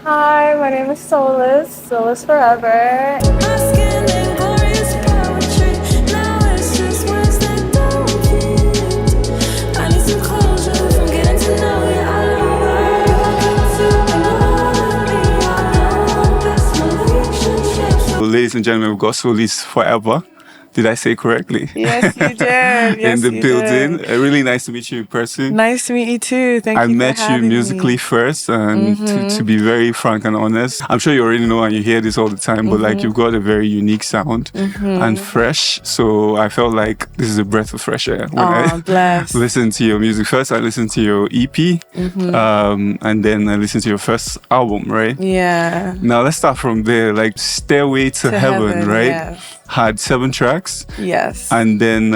Hi, my name is Solis Forever. Asking in glorious poetry. Now it's just words that don't fit. I need some closure from getting to know you. I know that's my relationship. Ladies and gentlemen, we've got Solis Forever. Did I say correctly? Yes, you did. In Yes, the you building. did. Really nice to meet you in person. Nice to meet you too. Thank I you for met you having musically me. first, and to be very frank and honest, I'm sure you already know and you hear this all the time, but like you've got a very unique sound and fresh. So I felt like this is a breath of fresh air when I Bless. listened to your music. First, I listened to your EP, and then I listened to your first album, right? Yeah. Now let's start from there. Like Stairway to Heaven, right? Yes. Had 7 tracks, Yes. and then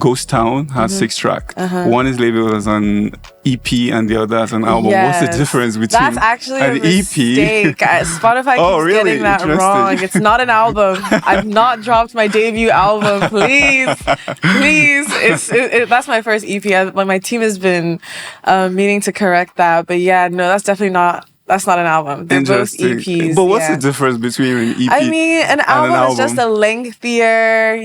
Ghost Town had 6 tracks. One is labeled as an EP and the other as an album. What's the Yes. difference between That's actually an a mistake. Spotify Oh, keeps really? getting that Interesting. wrong. It's not an album. I've not dropped my debut album. Please, please. That's my first EP. My team has been meaning to correct that. But yeah, no, that's definitely not. That's not an album. They're both Interesting. EPs. But what's yeah. the difference between an EP I mean, an and album is just a lengthier,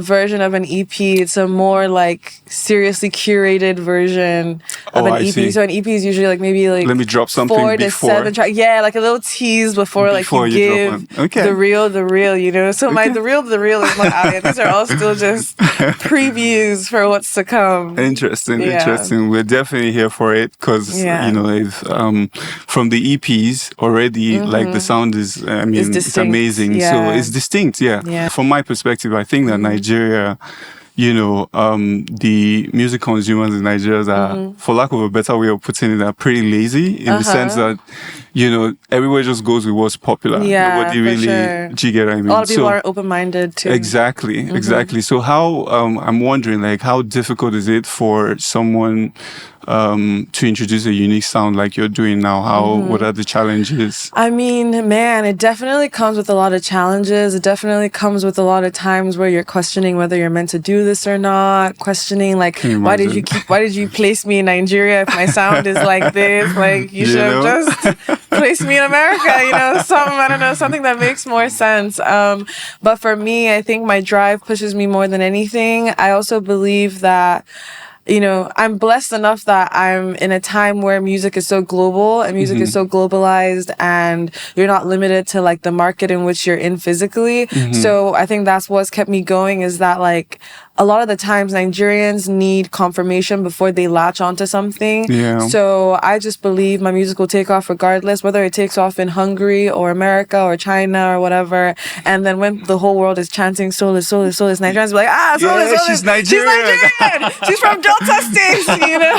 version of an EP. It's a more like seriously curated version of an I EP. see. So an EP is usually like maybe like Let me drop something 4 to before. 7 tracks. Yeah, like a little tease before like Before you you give drop one. Okay. the real. So the real is not out yet. These are all still just previews for what's to come. Interesting, Yeah. interesting. We're definitely here for it because Yeah. if from the EPs already, like the sound is, it's distinct. amazing. So Yeah. it's distinct, yeah. Yeah. From my perspective, I think that Nigeria, the music consumers in Nigeria are, for lack of a better way of putting it, are pretty lazy in the sense that, everywhere just goes with what's popular. Yeah, Nobody for really, sure. do you get what I mean? A lot of people So- are open-minded too. Exactly, exactly. So how I'm wondering, like, how difficult is it for someone to introduce a unique sound like you're doing now? What are the challenges? I mean, man, it definitely comes with a lot of challenges. It definitely comes with a lot of times where you're questioning whether you're meant to do this or not, questioning like, Can you why did imagine? you place me in Nigeria if my sound is like this? Like, you You should have know? just placed me in America, something that makes more sense. But for me, I think my drive pushes me more than anything. I also believe that I'm blessed enough that I'm in a time where music is so global and music is so globalized and you're not limited to like the market in which you're in physically. So I think that's what's kept me going is that like a lot of the times Nigerians need confirmation before they latch onto something. Yeah. So I just believe my music will take off regardless, whether it takes off in Hungary or America or China or whatever. And then when the whole world is chanting Solis, Solis, Solis, Nigerians will be like, Solis, Yeah, Solis. she's Nigerian. She's Nigerian. She's from Delta States,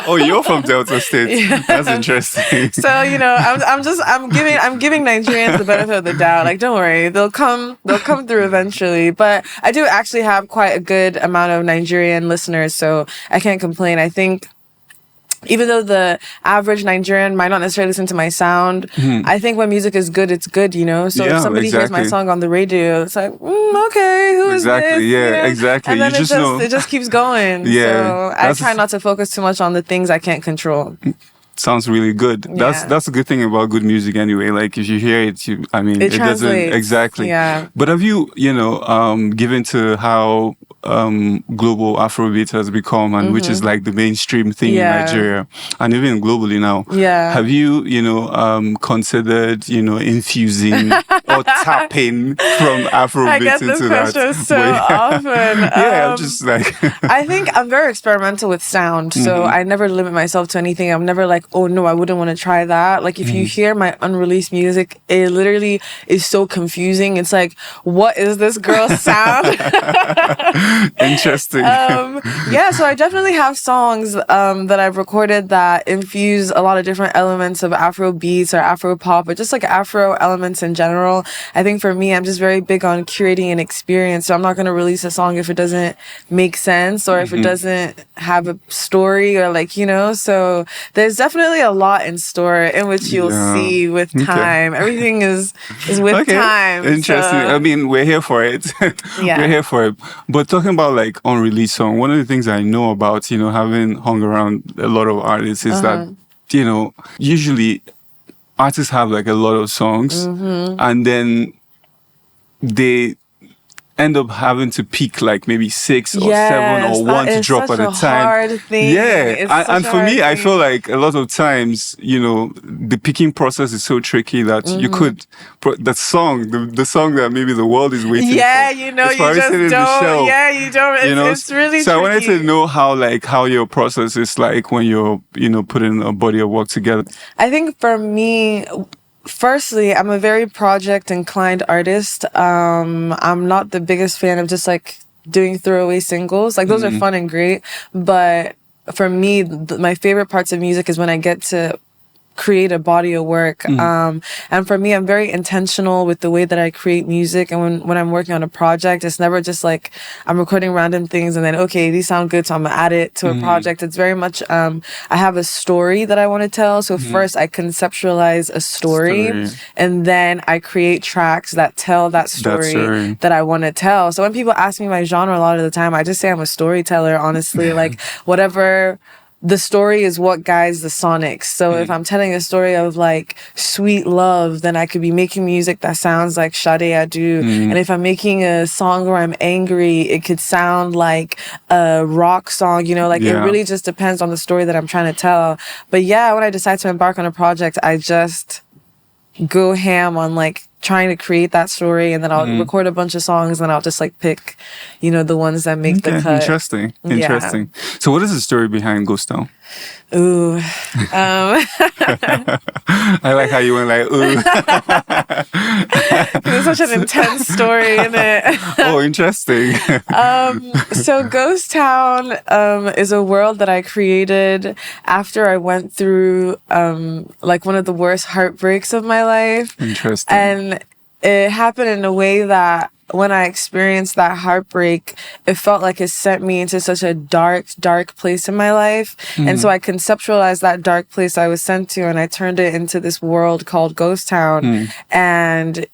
Oh, you're from Delta State. That's interesting. So I'm giving Nigerians the benefit of the doubt. Like, don't worry, they'll come through eventually. But I do actually have quite a good amount of Nigerian listeners, so I can't complain. I think even though the average Nigerian might not necessarily listen to my sound, I think when music is good, it's good, So Yeah, if somebody hears my exactly. song on the radio, it's like, okay, who is Exactly, this? yeah, exactly. And then You just know. it just keeps going. Yeah, So I that's- try not to focus too much on the things I can't control. Sounds really good. Yeah. That's a good thing about good music anyway. Like if you hear it, it doesn't translates. exactly. Yeah. But have you, given to how global Afrobeat has become and which is like the mainstream thing Yeah. in Nigeria and even globally now. Yeah. Have you, considered, infusing or tapping from Afrobeat I get into this that? question so But yeah. often. Yeah, I'm just like I think I'm very experimental with sound, so I never limit myself to anything. I'm never like, oh no, I wouldn't want to try that. Like if you hear my unreleased music, it literally is so confusing. It's like, what is this girl's sound? interesting. Yeah, so I definitely have songs that I've recorded that infuse a lot of different elements of Afro beats or Afro pop or just like Afro elements in general. I think for me, I'm just very big on curating an experience. So I'm not going to release a song if it doesn't make sense or if it doesn't have a story or like, so there's definitely a lot in store in which you'll Yeah. see with Okay. time. Everything is with time. Interesting. So- I mean, we're here for it. Yeah. We're here for it. But talking about like unreleased song, one of the things I know about, having hung around a lot of artists is that, usually artists have like a lot of songs, and then they end up having to pick like maybe 6 or 7 or 1 to drop at a time. Hard thing. Yeah, and for me, I feel like a lot of times, the picking process is so tricky that you could the song that maybe the world is waiting for. Yeah, you just don't. Yeah, you don't. It's really so tricky. I wanted to know how your process is like when you're putting a body of work together. I think for me, firstly, I'm a very project inclined artist. I'm not the biggest fan of just like doing throwaway singles. Like those are fun and great, but for me, my favorite parts of music is when I get to create a body of work. And for me, I'm very intentional with the way that I create music. And when I'm working on a project, it's never just like I'm recording random things and then, okay, these sound good, so I'm gonna add it to a project. It's very much, I have a story that I want to tell. So first I conceptualize a story and then I create tracks that tell that story that I want to tell. So when people ask me my genre, a lot of the time, I just say I'm a storyteller, honestly. Like whatever. The story is what guides the sonics. So if I'm telling a story of like sweet love, then I could be making music that sounds like Sade Adu. And if I'm making a song where I'm angry, it could sound like a rock song, it really just depends on the story that I'm trying to tell. But yeah, when I decide to embark on a project, I just go ham on like trying to create that story, and then I'll record a bunch of songs, and I'll just like pick, the ones that make the cut. Interesting. Yeah. So what is the story behind Ghost Town? Ooh. I like how you went like, ooh. It's such an intense story, isn't it? Oh, interesting. So Ghost Town is a world that I created after I went through like one of the worst heartbreaks of my life. Interesting. And it happened in a way that when I experienced that heartbreak, it felt like it sent me into such a dark, dark place in my life. And so I conceptualized that dark place I was sent to, and I turned it into this world called Ghost Town. And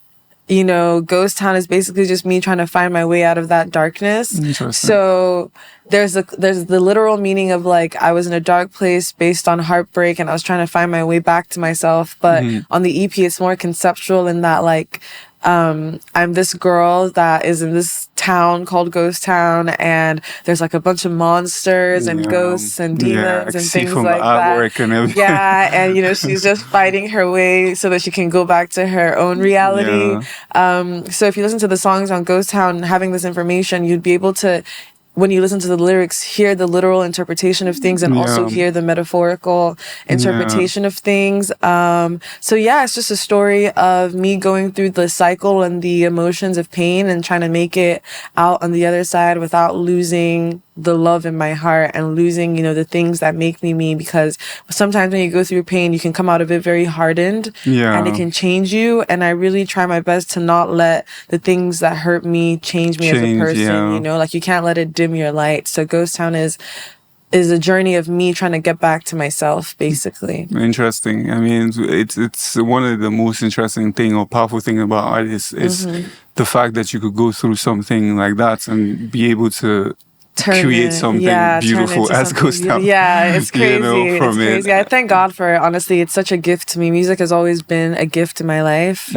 Ghost Town is basically just me trying to find my way out of that darkness. So there's the literal meaning of like I was in a dark place based on heartbreak, and I was trying to find my way back to myself. But on the EP, it's more conceptual in that like I'm this girl that is in this town called Ghost Town, and there's like a bunch of monsters and ghosts and demons and things like that. And everything. Yeah, and she's just fighting her way so that she can go back to her own reality. So if you listen to the songs on Ghost Town, having this information, you'd be able to, when you listen to the lyrics, hear the literal interpretation of things and also hear the metaphorical interpretation of things. So yeah, it's just a story of me going through the cycle and the emotions of pain and trying to make it out on the other side without losing the love in my heart and losing, the things that make me me, because sometimes when you go through pain, you can come out of it very hardened and it can change you. And I really try my best to not let the things that hurt me change me as a person, like you can't let it dim your light. So Ghost Town is a journey of me trying to get back to myself, basically. Interesting. I mean, it's one of the most interesting thing or powerful thing about art is the fact that you could go through something like that and be able to create something beautiful as Ghost Town. Yeah, it's crazy. It's crazy. I thank God for it. Honestly, it's such a gift to me. Music has always been a gift in my life.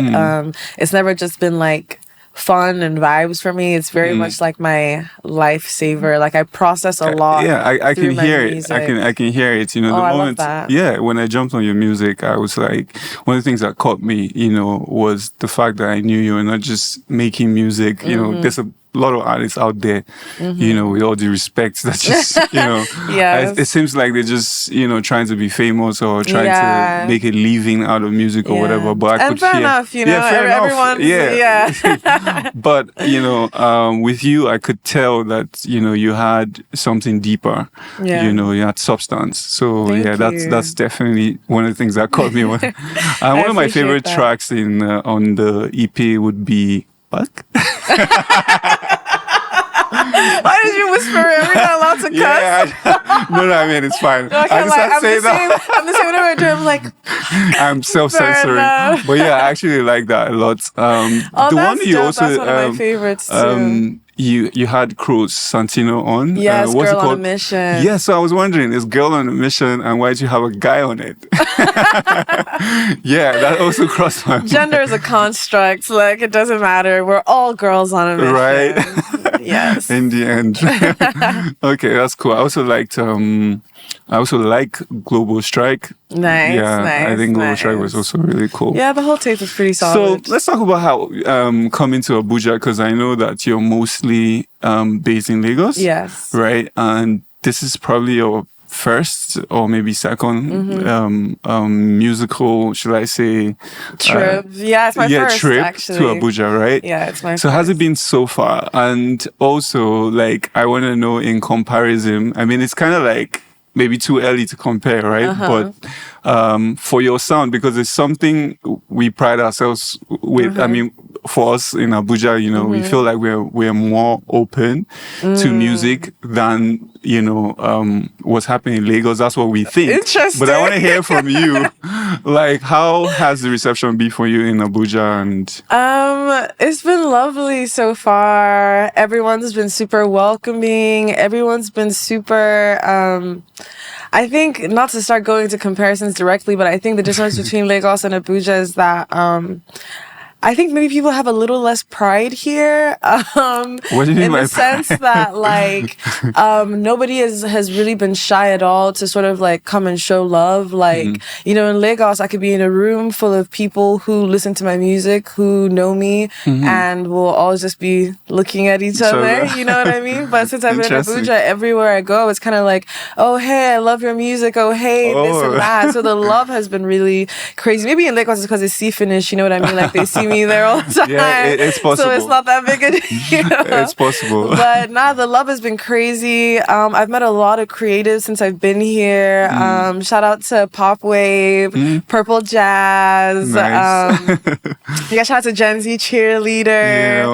It's never just been like fun and vibes for me. It's very much like my lifesaver. Like I process a lot. I can hear it. I can hear it. The moment. I love that. Yeah, when I jumped on your music, I was like, one of the things that caught me, was the fact that I knew you were not just making music. There's a lot of artists out there, with all due respect, that just, it seems like they're just, trying to be famous or trying to make a living out of music or whatever. But I could fair hear, enough, everyone's, But with you, I could tell that you had something deeper. You had substance. So that's definitely one of the things that caught me. One of my favorite tracks on the EP would be Buck. Why did you whisper it? Are we not allowed to cuss? No, I mean, it's fine. No, I'm the same whenever I do. I'm like, I'm self-censoring. But yeah, I actually like that a lot. The one you also, that's one of my favorites too. you had Cruz Santino on. Yes, what's it Girl on a called? Mission. Yeah, so I was wondering, is Girl on a Mission, and why did you have a guy on it? Yeah, that also crossed my mind. Gender is a construct. Like, it doesn't matter. We're all girls on a mission. Right. Yes. In the end. Okay, that's cool. I also like Global Strike. Nice, Yeah, nice, I think Global Strike was nice. also really cool. Yeah, the whole tape was pretty So solid. let's talk about how coming to Abuja, because I know that you're mostly based in Lagos. Yes. Right? And this is probably your first or maybe second musical, should I say, Trip. Yeah, it's my first, trip actually. to Abuja, right? Yeah, it's my So first. has it been so far? And also, like, I want to know in comparison, I mean, it's kind of like maybe too early to compare, right? But for your sound, because it's something we pride ourselves with. I mean, for us in Abuja, you know, we feel like we're more open to music than, you know, what's happening in Lagos. That's what we think. Interesting. But I want to hear from you. Like, how has the reception been for you in Abuja? And It's been lovely so far. Everyone's been super welcoming. Everyone's been super I think, not to start going to comparisons directly, but I think the difference between Lagos and Abuja is that I think maybe people have a little less pride here. What do you mean in by the sense pride? that, like, nobody has really been shy at all to sort of like come and show love. Like, you know, in Lagos, I could be in a room full of people who listen to my music, who know me, and we'll all just be looking at each other. You know what I mean? But since I've been in Interesting. Abuja, everywhere I go, it's kind of like, oh, hey, I love your music. Oh, hey, this Oh. and that. So the love has been really crazy. Maybe in Lagos it's because it's sea finish. You know what I mean? Like, they see me there all the time. Yeah, it's So it's possible. not that big a deal. It's possible. But nah, the love has been crazy. I've met a lot of creatives since I've been here. Shout out to Pop Wave, Purple Jazz. Nice. Yeah, shout out to Gen Z Cheerleader.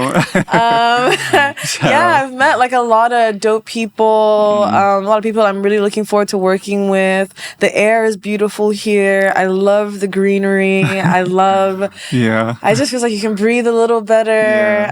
Yeah, I've met like a lot of dope people. A lot of people I'm really looking forward to working with. The air is beautiful here. I love the greenery. I love. Yeah. I just feel like you can breathe a little better.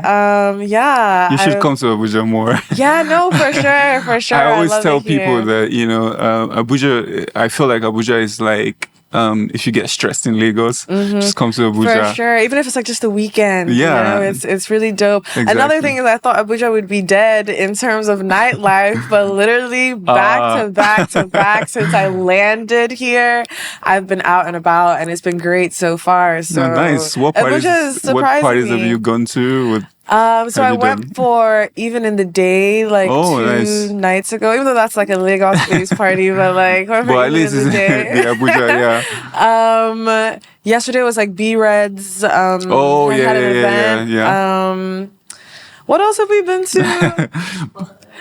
Yeah. You should come to Abuja more. Yeah, no, for sure, for sure. I always love tell it here. people that, you know, Abuja, I feel like Abuja is like, if you get stressed in Lagos, just come to Abuja. For sure, even if it's like just a weekend, Yeah. you know, it's really dope. Exactly. Another thing is I thought Abuja would be dead in terms of nightlife, but literally back to back to back since I landed here, I've been out and about, and it's been great so far. So Nice. What Abuja is parties, what surprising parties have me. you gone to? So have I you went done? for Even in the Day, like Oh, 2 nice. nights ago, even though that's like a Lagos-based party, but like, went for But at Even least in it's the Day. the Abuja, yeah. Yesterday was like B-Reds. Oh, had yeah, an yeah, yeah, event. yeah. What else have we been to?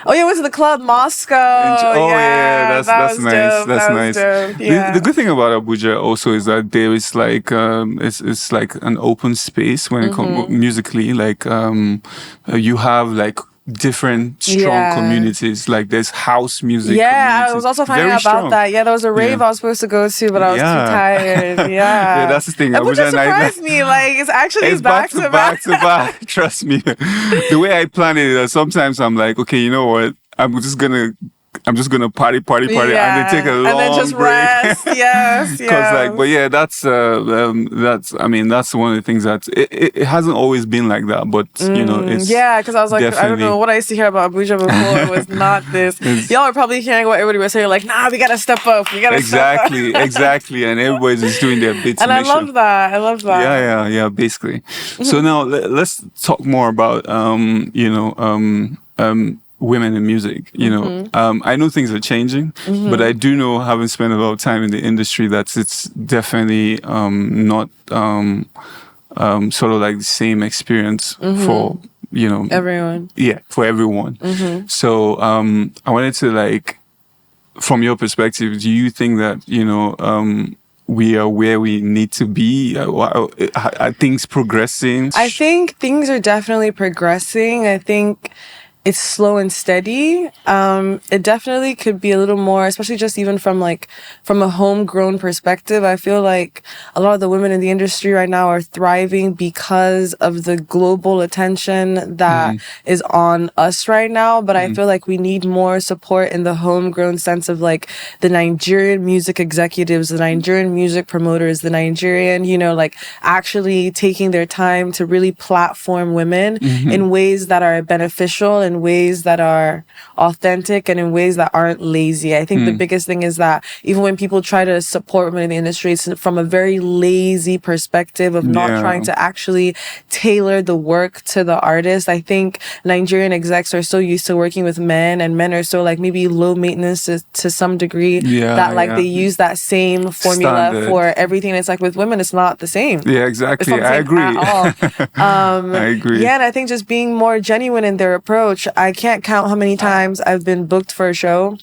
Oh yeah, went to the club Moscow. Oh yeah, yeah, that's that was nice. dope. That's that nice. Was dope. The- Yeah. The good thing about Abuja also is that there is like it's like an open space when it comes musically. Like you have like different strong Yeah. communities. Like there's house music. Yeah, I communities. was also finding Very out about strong. that. Yeah, there was a rave Yeah. I was supposed to go to, but I was Yeah. too tired. Yeah, Yeah, that's the thing. Abuja Abuja night- surprised me. Like, it's actually It's back to back. to back. Trust me. The way I plan it, sometimes I'm like, okay, you know what? I'm just gonna party, and then take a long and then just break. rest. Yes, Because yes. but yeah, that's I mean that's one of the things that it hasn't always been like that, but you know it's Yeah, because I was like, I don't definitely- know what I used to hear about Abuja before was not this. Y'all are probably hearing what everybody was saying, like, nah, we gotta step up. We gotta step up. exactly, and everybody's just doing their bit to And I make sure. love that. I love that. Yeah, basically. So now let's talk more about women in music. You know, I know things are changing, but I do know, having spent a lot of time in the industry, that it's definitely not sort of like the same experience for Everyone. yeah, for everyone. So I wanted to, like, from your perspective, do you think that we are where we need to be? Are things progressing? I think things are definitely progressing. I think it's slow and steady. It definitely could be a little more, especially just even from a homegrown perspective. I feel like a lot of the women in the industry right now are thriving because of the global attention that is on us right now. But I feel like we need more support in the homegrown sense of like the Nigerian music executives, the Nigerian music promoters, the Nigerian, like actually taking their time to really platform women in ways that are beneficial, in ways that are authentic, and in ways that aren't lazy. I think the biggest thing is that even when people try to support women in the industry, it's from a very lazy perspective of not trying to actually tailor the work to the artist. I think Nigerian execs are so used to working with men, and men are so like maybe low maintenance to some degree that they use that same formula for everything. It's like with women, it's not the same. Yeah, exactly. I agree. At all. I agree. Yeah, and I think just being more genuine in their approach. I can't count how many times I've been booked for a show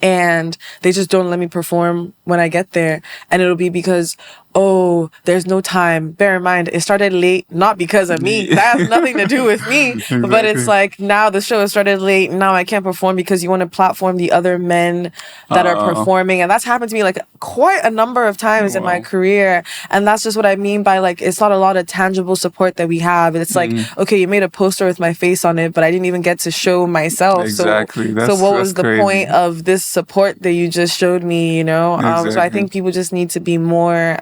and they just don't let me perform when I get there. And it'll be because, oh, there's no time. Bear in mind, it started late, not because of me. That has nothing to do with me. Exactly. But it's like, now the show has started late. Now I can't perform because you want to platform the other men that are performing. And that's happened to me like quite a number of times in my career. And that's just what I mean by like, it's not a lot of tangible support that we have. It's like, okay, you made a poster with my face on it, but I didn't even get to show myself. Exactly. So what was the point of this support that you just showed me, Exactly. So I think people just need to be more,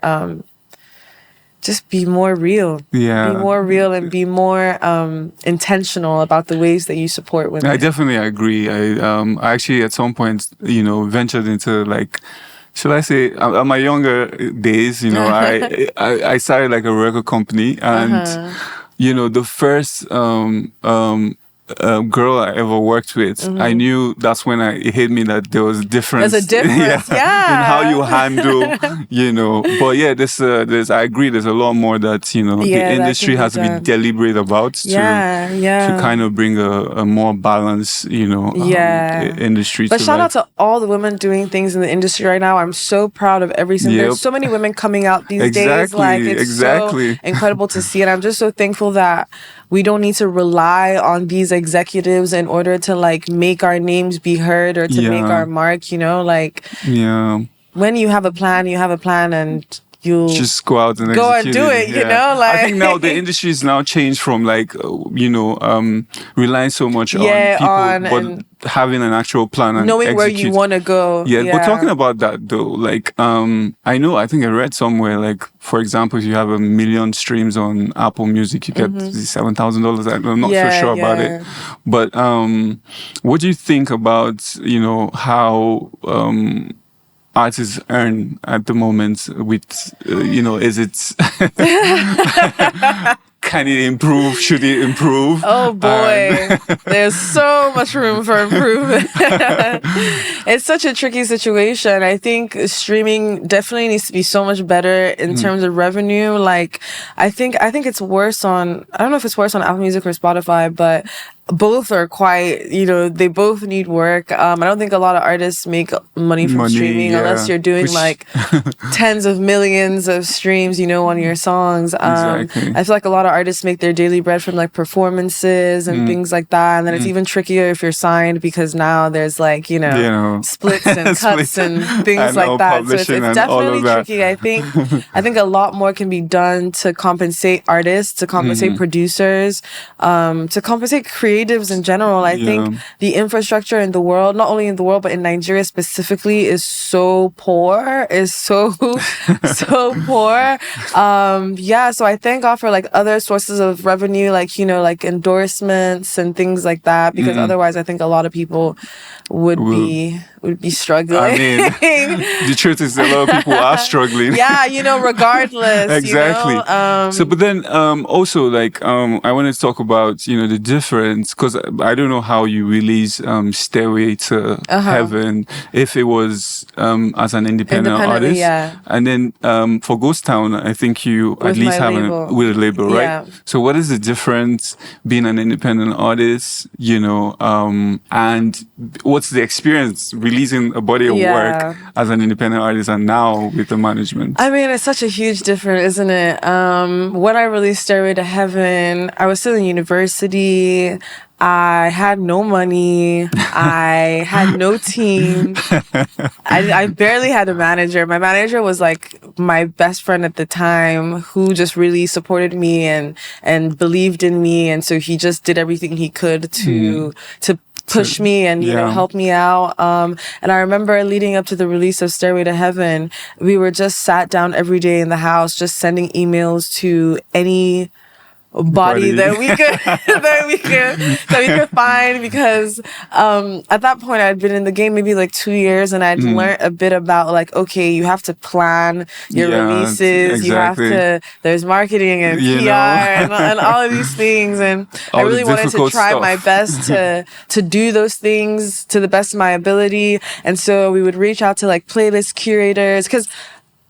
just be more real. Yeah. Be more real and be more intentional about the ways that you support women. I definitely agree. I actually at some point, ventured into like, should I say, at my younger days, I started like a record company, and the first girl I ever worked with, I knew that's when it hit me that there was a difference. There's a difference, in how you handle, But yeah, there's I agree. There's a lot more that the industry has to be deliberate about to kind of bring a more balanced, industry. But shout out to all the women doing things in the industry right now. I'm so proud of every single. There's so many women coming out these days. Like it's so incredible to see, and I'm just so thankful that we don't need to rely on these executives in order to like make our names be heard or to make our mark, when you have a plan and you just go out and go and do it, like I think now the industry is now changed from like relying so much on people, but having an actual plan and knowing where you want to go. But talking about that though, like I think I read somewhere, like for example, if you have 1 million streams on Apple Music, you get $7,000. I'm not so sure about it, but what do you think about how artists earn at the moment with is it can it improve? Should it improve? Oh boy, there's so much room for improvement. It's such a tricky situation. I think streaming definitely needs to be so much better in terms of revenue. Like, I think it's worse on, I don't know if it's worse on Apple Music or Spotify, but both are quite, they both need work. I don't think a lot of artists make money from streaming unless you're doing like tens of millions of streams, on your songs. Exactly. I feel like a lot of artists make their daily bread from like performances and things like that. And then it's even trickier if you're signed, because now there's like, splits and cuts and things like that. So it's definitely tricky. I think a lot more can be done to compensate artists, to compensate producers, to compensate creators in general. I think the infrastructure in the world, not only in the world, but in Nigeria specifically, is so poor, so poor. So I thank God for like other sources of revenue, like, like endorsements and things like that, because otherwise I think a lot of people would be struggling. I mean, the truth is a lot of people are struggling. Regardless. Exactly. So, but then also like I want to talk about the difference, because I don't know how you release Stairway to Heaven, if it was as an independent artist, and then for Ghost Town, I think you with at least have with a label, right? Yeah. So what is the difference being an independent artist, and what's the experience releasing a body of work as an independent artist and now with the management? I mean, it's such a huge difference, isn't it? When I released Stairway to Heaven, I was still in university. I had no money. I had no team. I barely had a manager. My manager was like my best friend at the time, who just really supported me and believed in me. And so he just did everything he could to push me and, you know, help me out. And I remember leading up to the release of Stairway to Heaven, we were just sat down every day in the house, just sending emails to any body that we could that we could find, because at that point I'd been in the game maybe like 2 years, and I'd learned a bit about like, okay, you have to plan your releases, you have to, there's marketing and PR and all of these things, and I really wanted to try my best to do those things to the best of my ability. And so we would reach out to like playlist curators, because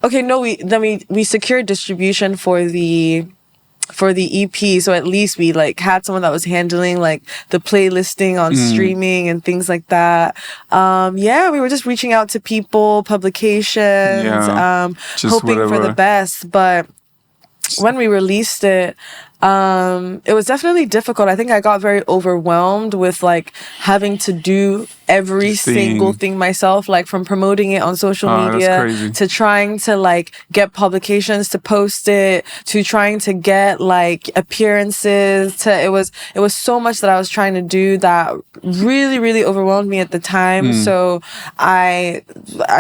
we secured distribution for the EP, so at least we like had someone that was handling like the playlisting on streaming and things like that. We were just reaching out to people, publications, hoping for the best. But when we released it, it was definitely difficult. I think I got very overwhelmed with like having to do every single thing myself, like from promoting it on social media to trying to like get publications to post it, to trying to get like appearances, to it was so much that I was trying to do that really, really overwhelmed me at the time. So I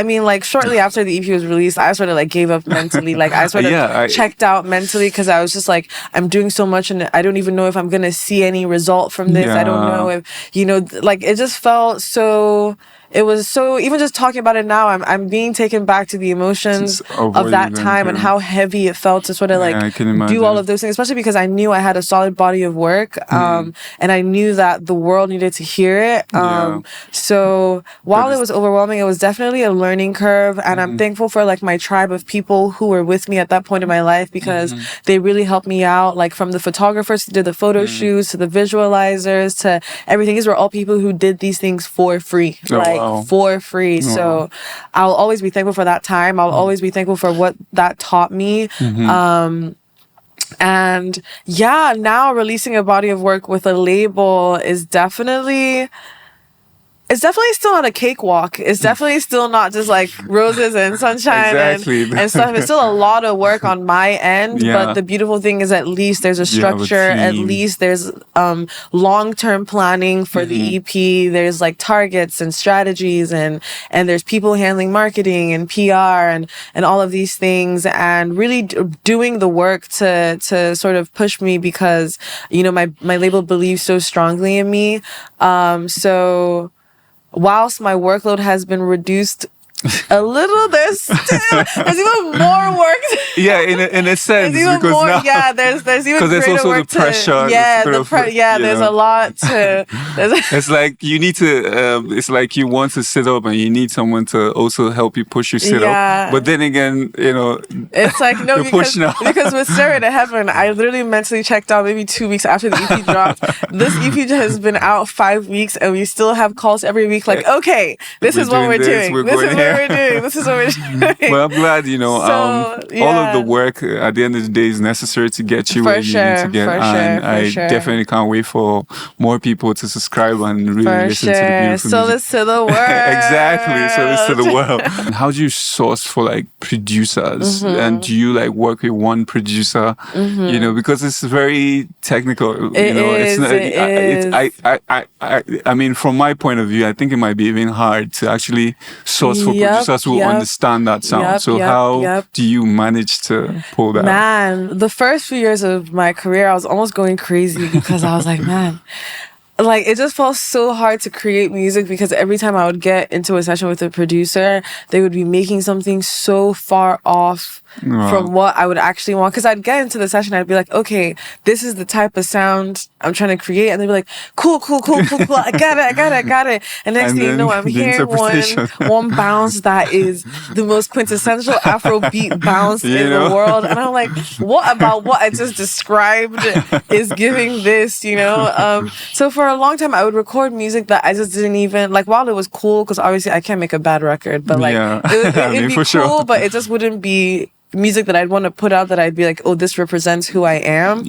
mean, like shortly after the EP was released, I sort of like gave up mentally. Like I sort of checked out mentally, because I was just like, I'm doing so much and I don't even know if I'm gonna see any result from this. I don't know if, you know, like it just felt so, it was so, even just talking about it now, I'm being taken back to the emotions of that time and how heavy it felt to sort of like do all of those things, especially because I knew I had a solid body of work, and I knew that the world needed to hear it. So while it was overwhelming, it was definitely a learning curve, and I'm thankful for like my tribe of people who were with me at that point in my life, because they really helped me out, like from the photographers who did the photo shoots to the visualizers to everything. These were all people who did these things for free. For free. So I'll always be thankful for that time. I'll always be thankful for what that taught me. And yeah, now releasing a body of work with a label is definitely still not a cakewalk. It's definitely still not just like roses and sunshine and stuff. It's still a lot of work on my end. But the beautiful thing is, at least there's a structure. At least there's long-term planning for the EP. There's like targets and strategies, and there's people handling marketing and PR and all of these things, and really doing the work to sort of push me, because, you know, my label believes so strongly in me. So whilst my workload has been reduced a little, there's even more work. In a sense, there's even because more. Now, there's even because there's also work the pressure. There's a lot to. It's like you need to. It's like you want to sit up, and you need someone to also help you push you sit up. But then again, you know, it's like no, because with Stairway to Heaven, I literally mentally checked out maybe 2 weeks after the EP dropped. This EP has been out 5 weeks, and we still have calls every week. Like, okay, this is what we're doing. This is what we're doing. Well, I'm glad, you know, all of the work at the end of the day is necessary to get you where you need to get. And I definitely can't wait for more people to subscribe and really listen to the beautiful music. Solace to the world. Exactly, solace to the world. How do you source for like producers? And do you like work with one producer? You know, because it's very technical. I mean, from my point of view, I think it might be even hard to actually source for producers who understand that sound. So how do you manage to pull that? Man, the first few years of my career, I was almost going crazy, because I was like, man, like it just felt so hard to create music, because every time I would get into a session with a producer, they would be making something so far off from what I would actually want. Because I'd get into the session, I'd be like, okay, this is the type of sound I'm trying to create, and they'd be like, cool, I got it. And next thing you know, I'm hearing one bounce that is the most quintessential Afrobeat bounce in the world, and I'm like, what about what I just described is giving this, you know? So for a long time, I would record music that I just didn't even like. While it was cool, because obviously I can't make a bad record, but like it'd be cool, sure. But it just wouldn't be music that I'd want to put out that I'd be like, oh, this represents who I am.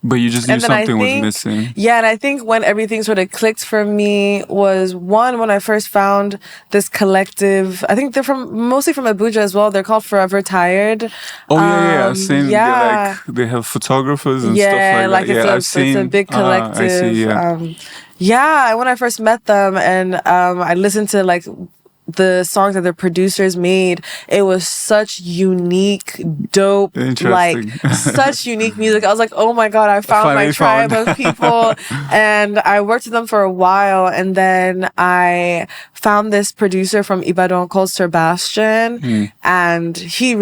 But you just knew And then I something was think, missing. yeah, and I think when everything sort of clicked for me was one, when I first found this collective. I think they're mostly from Abuja as well. They're called Forever Tired. Oh yeah. I've seen. Yeah. They have photographers and Yeah, stuff like like that. Yeah, I've seen. it's a big collective. I see. Yeah. Yeah, when I first met them and I listened to like the songs that the producers made, it was such unique, dope, like Interesting. such unique music. I was like, oh my God, I found my Finally tribe found. of people. And I worked with them for a while. And then I found this producer from Ibadan called Sebastian. And he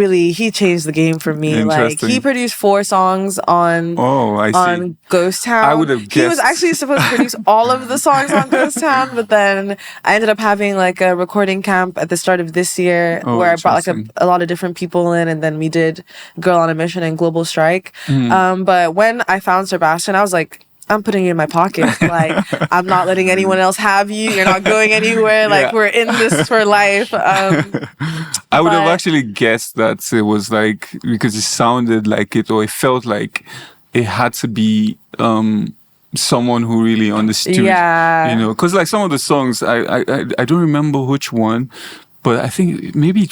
changed the game for me. Like he Interesting. produced 4 songs on Oh, I see. on Ghost Town. I would have He was guessed. actually supposed to produce all of the songs on Ghost Town, but then I ended up having like a recording camp at the start of this year Oh, where I brought like interesting. a lot of different people in, and then we did Girl on a Mission and Global Strike. But when I found Sebastian, I was like, I'm putting you in my pocket. Like, I'm not letting anyone else have you. You're not going anywhere. Like, Yeah. we're in this for life. I would have but- actually guessed that it was like, because it sounded like it, or it felt like it had to be someone who really understood. Yeah. You know, because like some of the songs, I don't remember which one, but I think maybe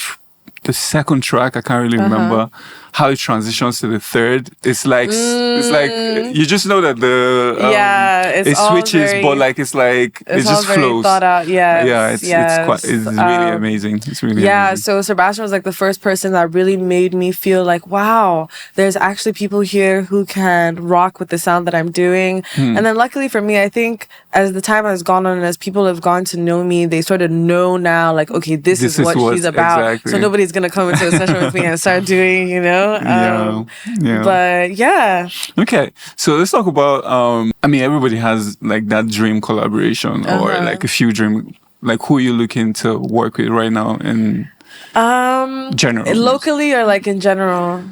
the second track, I can't really remember how it transitions to the third. It's like you just know that the Yeah, it's it all switches, very- but like it it's all just very flows. thought out. Yes, Yeah, it's really amazing. It's really Yeah, amazing. so Sebastian was like the first person that really made me feel like, wow, there's actually people here who can rock with the sound that I'm doing. And then luckily for me, I think as the time has gone on and as people have gone to know me, they sort of know now, like, okay, this is what she's about. exactly. So nobody's going to come into a session with me and start doing, you know? Yeah. But yeah. Okay, so let's talk about. I mean, everybody has like that dream collaboration or like a few dream. Like, who are you looking to work with right now in general? Locally or like in general?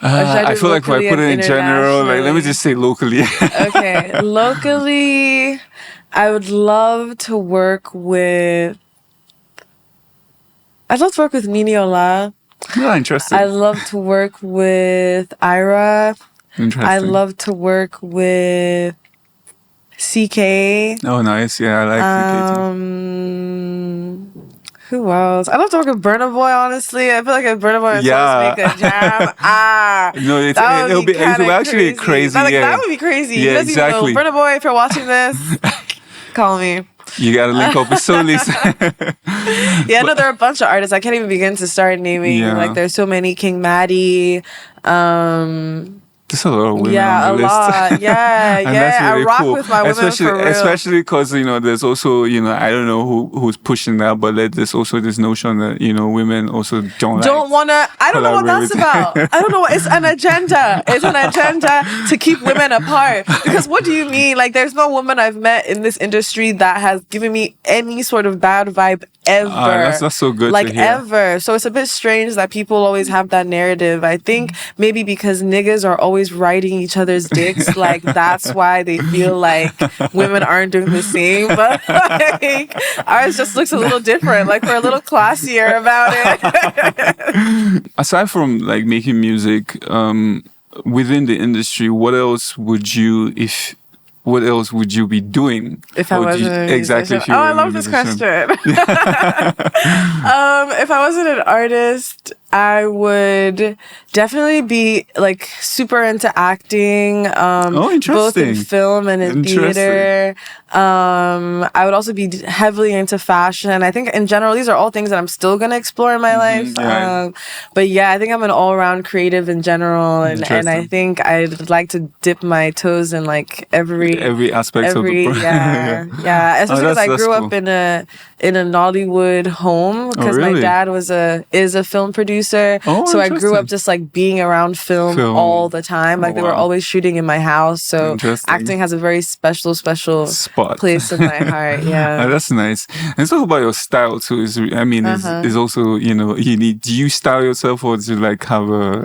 Or should I I do feel like if I locally put it and in general, like let me internationally? just say locally. Okay, locally, I would love to work with. I'd love to work with Niniola. Interesting. I'd love to work with Ira. Interesting. I love to work with CK. Oh, nice. Yeah, I like CK Who else? I love to work with Burna Boy, honestly. I feel like if Burna Boy was Yeah. supposed to make a jam, No, it's, that it'll would be it'll actually crazy. Like, Yeah, that would be crazy. Yeah, He doesn't exactly. even know. Burna Boy, if you're watching this, call me. You gotta link up with Solis. Yeah, no, there are a bunch of artists. I can't even begin to start naming. Yeah. Like, there's so many. King Maddie. There's a lot of women Yeah, on a the list. lot. Yeah, And yeah. that's I really rock cool. with my women for real. Especially because, you know, there's also, you know, I don't know who's pushing that, but there's also this notion that, you know, women also don't wanna. I don't know what that's collaborate. about. I don't know what. It's an agenda. It's an agenda to keep women apart. Because what do you mean? Like, there's no woman I've met in this industry that has given me any sort of bad vibe ever. That's so good Like to hear. ever. So it's a bit strange that people always have that narrative. I think maybe because niggas are always riding each other's dicks, like that's why they feel like women aren't doing the same. But like ours just looks a little different. Like we're a little classier about it. Aside from like making music, within the industry, what else would you be doing? If I Or would wasn't a exactly. musician. If you Oh, were I a love this musician? question. If I wasn't an artist, I would definitely be like super into acting. Both in interesting. film and in Interesting. theater. I would also be heavily into fashion. I think in general, these are all things that I'm still gonna explore in my life. yeah. But yeah, I think I'm an all-around creative in general, and I Interesting. think I'd like to dip my toes in like Every aspect of the yeah. Especially because I that's grew cool. up in a Nollywood home because really? my dad is a film producer. Oh, so I grew up interesting. just like being around film all the time. Like Oh, they were wow. always shooting in my house. So Interesting. acting has a very special Spot. place in my heart. Yeah. That's nice. And talk about your style too. Is also, you know, do you style yourself or do you like have a?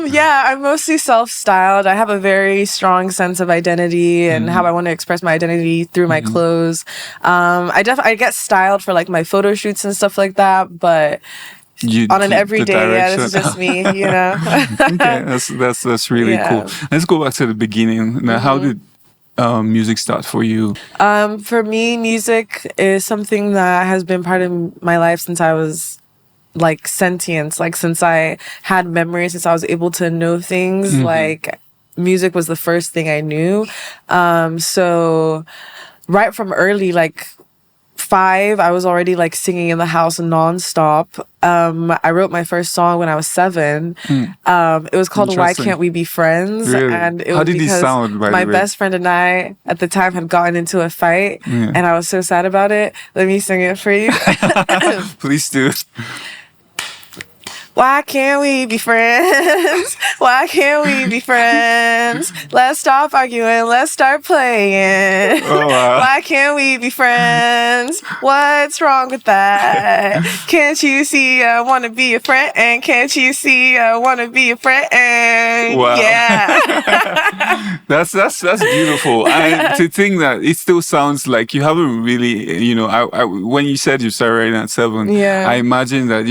Yeah, I'm mostly self-styled. I have a very strong sense of identity and how I want to express my identity through my clothes. I get styled for like my photo shoots and stuff like that, but on an the everyday, yeah, this is direction. just me, you know. Okay, that's really Yeah. cool. Let's go back to the beginning. Now, how did music start for you? For me, music is something that has been part of my life since I was like sentient, like since I had memories, since I was able to know things. Like music was the first thing I knew. So right from early, like 5, I was already like singing in the house nonstop. I wrote my first song when I was 7. It was called "Why Interesting. Can't We Be Friends?" Really? And it How was did it because sound, by the my way? best friend and I at the time had gotten into a fight, and I was so sad about it. Let me sing it for you. Please do. Why can't we be friends? Why can't we be friends? Let's stop arguing. Let's start playing. Oh, wow. Why can't we be friends? What's wrong with that? Can't you see I want to be a friend? And can't you see I want to be a friend? Wow. Yeah. That's beautiful. And to think that it still sounds like you haven't really, I when you said you started writing at 7, Yeah. I imagine that,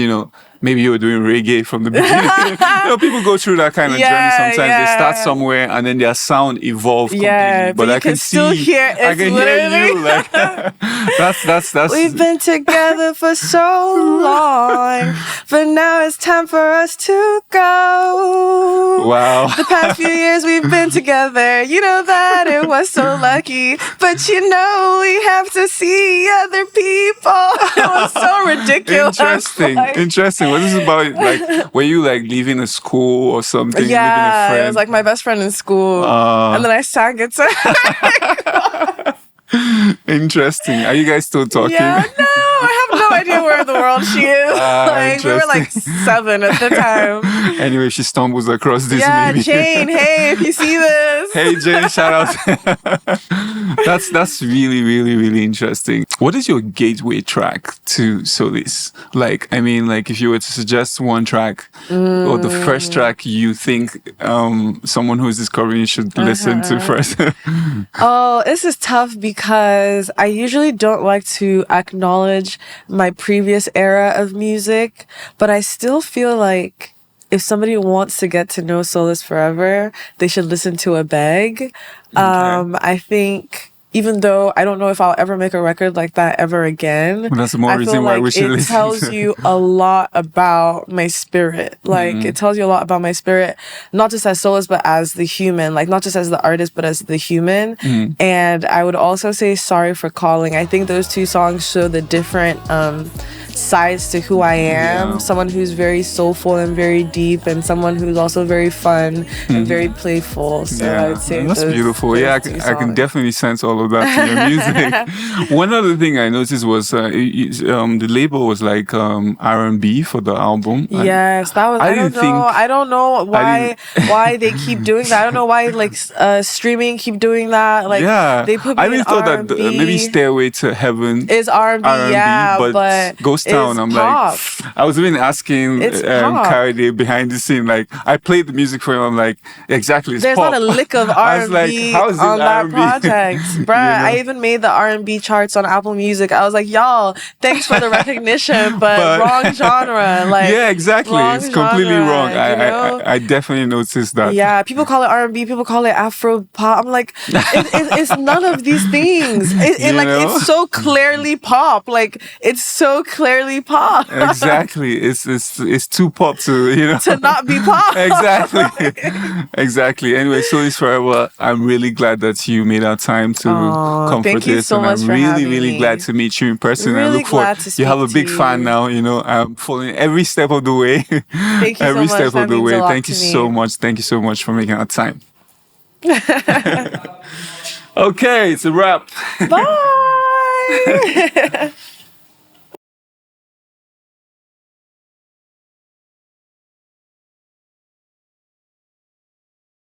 maybe you were doing reggae from the beginning. People go through that kind of journey sometimes. They start Yeah. somewhere and then their sound evolve completely. Yeah, but you I can still hear I it's can hear you. literally- Like, that's. We've been together for so long, but now it's time for us to go. Wow. The past few years we've been together, you know that it was so lucky, but we have to see other people. It was so ridiculous. Interesting. Like, Interesting. Was this about like were you like leaving a school or something? Leaving a yeah, friend? it was like my best friend in school, and then I sang it to her. Interesting. Are you guys still talking? Yeah, no, I have no idea where in the world she is. We were like interesting. 7 at the time. Anyway, she stumbles across this Yeah, maybe. Jane, hey, if you see this. Hey Jane, shout out. That's really, really, really interesting. What is your gateway track to Solis? Like, I mean, like if you were to suggest one track or the first track you think someone who's discovering you should listen to first. Oh, this is tough because I usually don't like to acknowledge my previous era of music, but I still feel like if somebody wants to get to know SOLIS4EVER, they should listen to a beg. I think even though I don't know if I'll ever make a record like that ever again, Well, that's more I reason feel why like we should it listen tells to- you a lot about my spirit. Like it tells you a lot about my spirit, not just as Solis, but as the human. Like not just as the artist, but as the human. And I would also say "Sorry for Calling." I think those 2 songs show the different sides to who I am. Yeah. Someone who's very soulful and very deep, and someone who's also very fun and very playful. So I would say that's those- beautiful. those Yeah, 2 I can songs. definitely sense all of that in your music. One other thing I noticed was the label was like R&B for the album. Yes, that was. I don't know why they keep doing that. I don't know why like streaming keep doing that. Like they put me I really in thought R&B. that maybe Stairway to Heaven is R&B, yeah, but Ghost Town, it's I'm pop. like, I was even asking It's pop. Cardi behind the scene, like, I played the music for him, I'm like, exactly, it's There's pop. not a lick of I was R&B like, how is it on that R&B? project, bruh. You know? I even made the R&B charts on Apple Music. I was like, y'all, thanks for the recognition, but wrong genre. Like, yeah, exactly. wrong It's completely genre, wrong. you know? I definitely noticed that. Yeah, people call it R&B, people call it Afro pop. I'm like, it's none of these things. You know? It's so clearly pop. Like, it's so clearly pop. Exactly. It's too pop to To not be pop. Exactly. Anyway, SOLIS4EVER, I'm really glad that you made our time to come for thank you this. so And much I'm for really, having really me. glad to meet you in person. I Really look forward. glad to You have a speak big to fan you. now, I'm following every step of the way. Thank you Every so much. step That of the means way. a lot Thank you to me. so much. Thank you so much for making our time. Okay, it's a wrap. Bye.